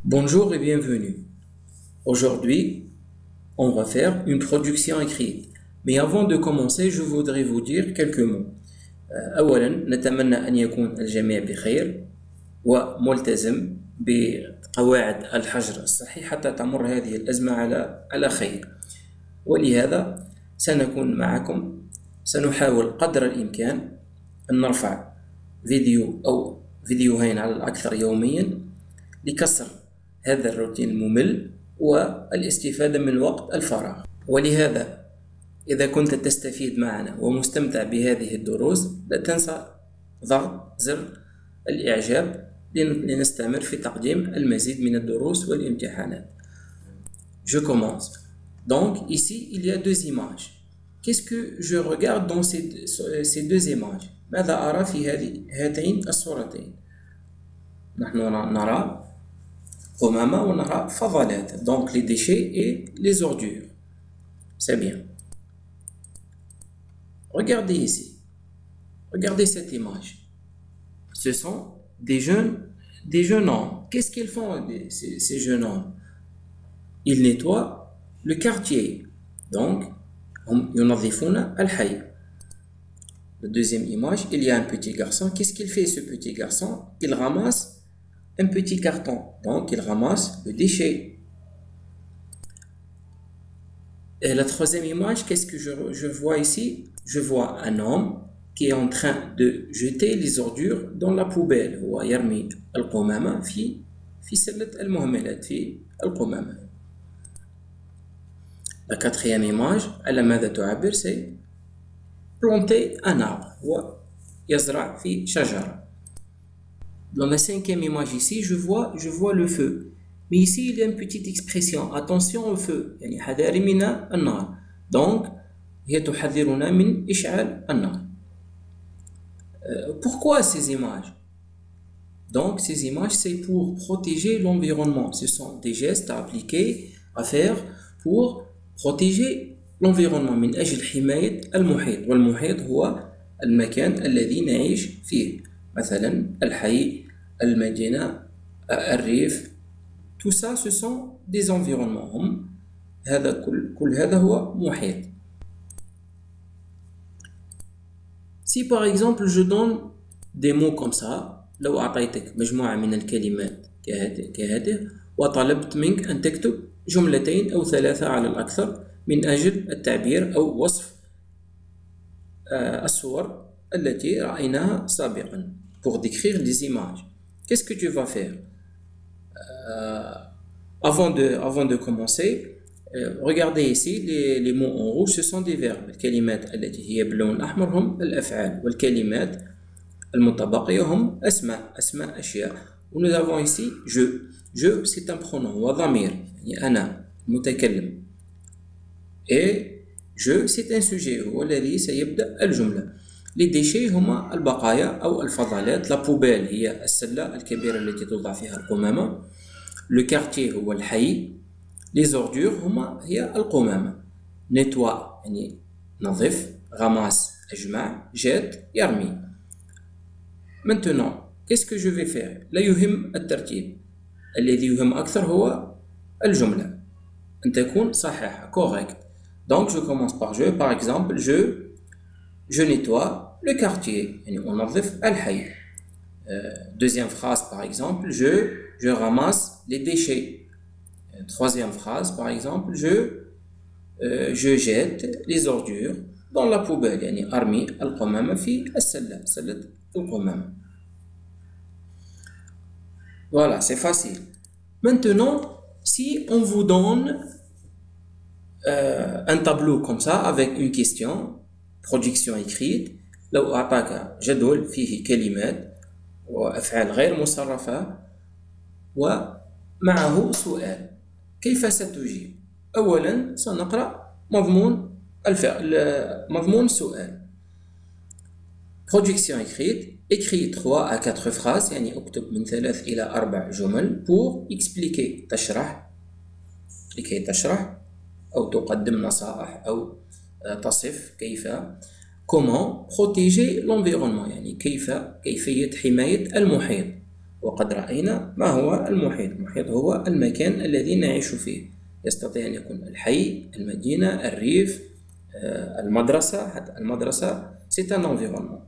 Bonjour et bienvenue. Aujourd'hui, on va faire une production écrite. Mais avant de commencer, je voudrais vous dire quelques mots. أولاً نتمنى أن يكون الجميع بخير وملتزم بقواعد الحجر الصحي حتى تمر هذه الأزمة على خير. ولهذا سنكون معكم. سنحاول قدر الإمكان أن نرفع فيديو أو فيديوهين على الأكثر يومياً لكسر هذا الروتين الممل والاستفادة من وقت الفراغ. ولهذا إذا كنت تستفيد معنا ومستمتع بهذه الدروس لا تنسى ضغط زر الإعجاب لنستمر في تقديم المزيد من الدروس والامتحانات. Je commence. Donc ici il y a deux images. Qu'est-ce que je regarde dans ces deux images? ماذا أرى في هاتين الصورتين؟ نحن نرى قمامة ونرى فضلات. Donc les déchets et les ordures. C'est bien. Regardez ici. Regardez cette image. Ce sont des jeunes hommes. Qu'est-ce qu'ils font ces jeunes hommes? Ils nettoient le quartier. Donc, هم ينظفون الحي. La deuxième image, il y a un petit garçon. Qu'est-ce qu'il fait ce petit garçon? Il ramasse un petit carton. Donc, il ramasse le déchet. Et la troisième image, qu'est-ce que je vois ici? Je vois un homme qui est en train de jeter les ordures dans la poubelle. هو يرمي القمامة في سلة المهملات في القمامة. La quatrième image, على ماذا تعبر? C'est planter un arbre. هو يزرع في شجرة. Dans la cinquième image ici, je vois le feu. Mais ici, il y a une petite expression. Attention au feu. يعني حذاري من النار. Donc, هي تحذرنا من إشعال النار. Pourquoi ces images? Donc, ces images, c'est pour protéger l'environnement. Ce sont des gestes à appliquer, à faire pour protéger l'environnement. من أجل حماية المحيط. والمحيط هو المكان الذي نعيش فيه. مثلا الحي، المدينة، الريف. Tout ça, ce sont des environnements. كل هذا هو محيط. Si par exemple je donne des mots comme ça, لو أعطيتك مجموعة من الكلمات كهذه وطلبت منك أن تكتب جملتين أو ثلاثة على الأكثر من أجل التعبير أو وصف الصور التي رأيناها سابقا pour décrire les images. Qu'est-ce que tu vas faire? Avant de commencer, regardez ici les mots en rouge, ce sont des verbes. الكلمات التي هي باللون الأحمر هم الأفعال والكلمات المتبقية هم أسماء أشياء. Nous avons ici je c'est un pronom هو ضمير يعني أنا متكلم. Et je c'est un sujet هو الذي سيبدأ الجملة. Les déchets هما البقايا أو الفضلات. La poubelle هي السلة الكبيرة التي توضع فيها القمامة. Le quartier هو الحي. Les ordures هي القمامة. nettoie يعني نظف. ramasse أجمع. jette يرمي. Maintenant, qu'est-ce que je vais faire? لا يهم الترتيب. الذي يهم أكثر هو الجملة أن تكون صحيحة correct. Donc je commence par je. Par exemple, je nettoie le quartier يعني أنظف الحي. Deuxième phrase par exemple, je ramasse les déchets. Troisième phrase par exemple, je jette les ordures dans la poubelle يعني أرمي القمامة في سلة القمامة. Voilà, c'est facile. Maintenant, si on vous donne un tableau comme ça avec une question, production écrite, لو أعطاك جدول فيه كلمات وأفعال غير مصرفة ومعه سؤال، كيف ستجيب؟ أولا سنقرأ مضمون السؤال. Production écrite, écrit 3 à 4 phrases يعني اكتب من 3 إلى 4 جمل pour expliquer لكي تشرح أو تقدم نصائح أو تصف كيف comment protéger l'environnement يعني كيفية حماية المحيط. وقد رأينا ما هو المحيط. المحيط هو المكان الذي نعيش فيه، يستطيع أن يكون الحي، المدينة، الريف، المدرسة. حتى المدرسة c'est un environnement.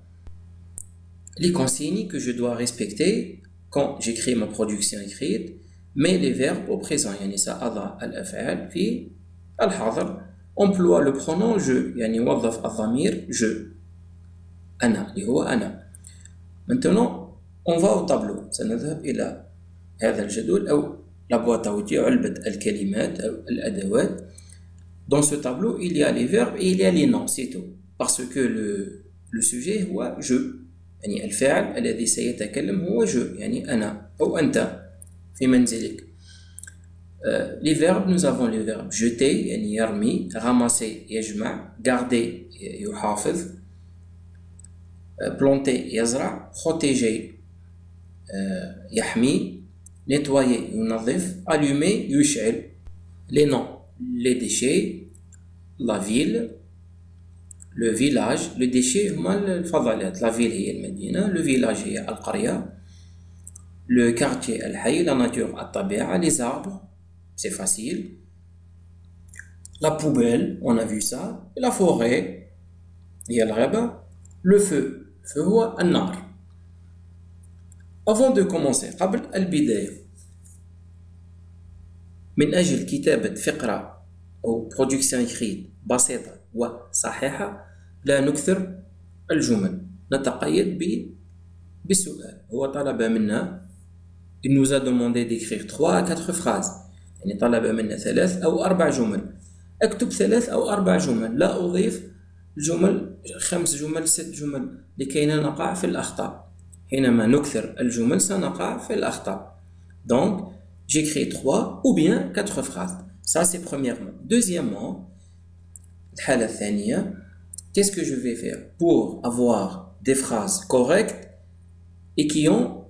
Les consignes que je dois respecter quand j'écris ma production écrite, mais les verbes au présent. يعني سأضع الأفعال في الحاضر. emploie le pronom je، يعني وظف الضمير je، أنا اللي هو أنا. Maintenant on va au tableau. سنذهب إلى هذا الجدول أو la boîte à outils، علبة الكلمات أو الأدوات. Dans ce tableau il y a les verbes et il y a les noms, c'est tout. Parce que le sujet هو je، يعني الفاعل الذي سيتكلم هو je، يعني أنا أو أنت في منزلك. Les verbes, nous avons les verbes jeter يعني يرمي، ramasser يجمع، garder يحافظ، planter يزرع، protéger يحمي، nettoyer ينظف، allumer يشعل. Les noms: les déchets، la ville، le village. le déchet هما الفضلات، la ville هي المدينة، le village هي القرية، le quartier الحي، la nature الطبيعة، les arbres c'est facile, la poubelle on a vu ça, et la forêt هي الغابة، le feu هو النار. Avant de commencer، قبل البداية، من أجل كتابة فقرة أو production écrite بسيطة وصحيحة لا نكثر الجمل، نتقيد بالسؤال. هو طلب منا، il nous a demandé d'écrire 3 à 4 phrases، يعني طلب منا 3 أو 4 جمل. أكتب 3 أو 4 جمل، لا أضيف جمل 5 جمل 6 جمل لكي لا نقع في الأخطاء. حينما نكثر الجمل سنقع في الأخطاء. Donc j'écris 3 ou bien 4 phrases. Ça c'est premièrement. Deuxièmement، الحالة الثانية، qu'est-ce que je vais faire pour avoir des phrases correctes et qui ont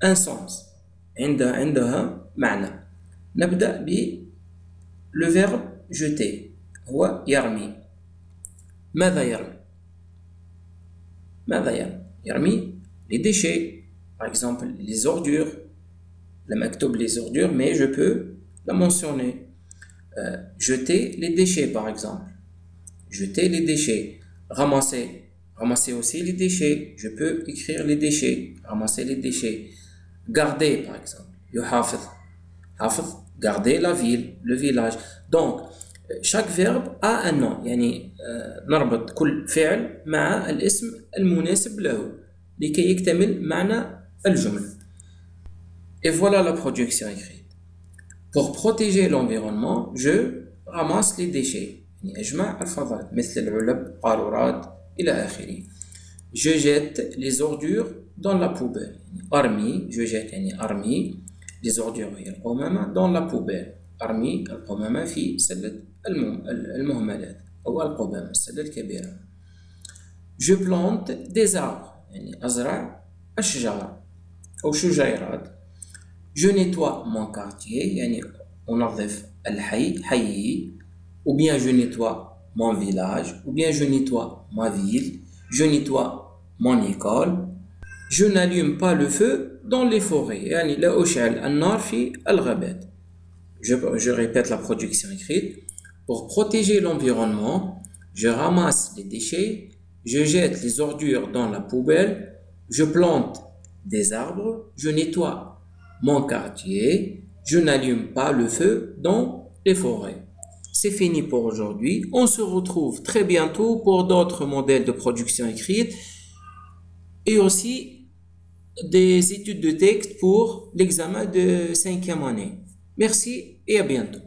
un sens، عندها معنى. نبدأ le verbe jeter هو يرمي. ماذا يرمي؟ يرمي les déchets، par exemple les ordures. لم أكتب les ordures mais je peux la mentionner. Jeter les déchets par exemple. Jeter les déchets. Ramasser aussi les déchets. Je peux écrire les déchets. Ramasser les déchets. Garder par exemple. يحافظ. Garder la ville, le village. Donc chaque verbe a un nom، يعني نربط كل فعل مع الاسم المناسب له لكي يكتمل معنى الجملة. Et voilà la production écrite. Pour protéger l'environnement je ramasse les déchets، يعني أجمع الفضلات مثل العلب، قارورات إلى آخره. Je jette les ordures dans la poubelle، يعني أرمي، je jette يعني أرمي les ordures هي القمامة dans la poubelle، أرمي القمامة في سلة المهملات أو القمامة، السلة الكبيرة. Je plante des arbres، يعني أزرع أشجار أو شجيرات. Je nettoie mon quartier، يعني أنظف الحي حيي، ou bien je nettoie mon village، ou bien je nettoie ma ville. Je nettoie mon école. Je n'allume pas le feu dans les forêts، يعني لا أشعل النار في الغابات. Je répète la production écrite. Pour protéger l'environnement je ramasse les déchets, je jette les ordures dans la poubelle, je plante des arbres, je nettoie mon quartier, je n'allume pas le feu dans les forêts. C'est fini pour aujourd'hui. On se retrouve très bientôt pour d'autres modèles de production écrite et aussi des études de texte pour l'examen de 5e année. Merci et à bientôt.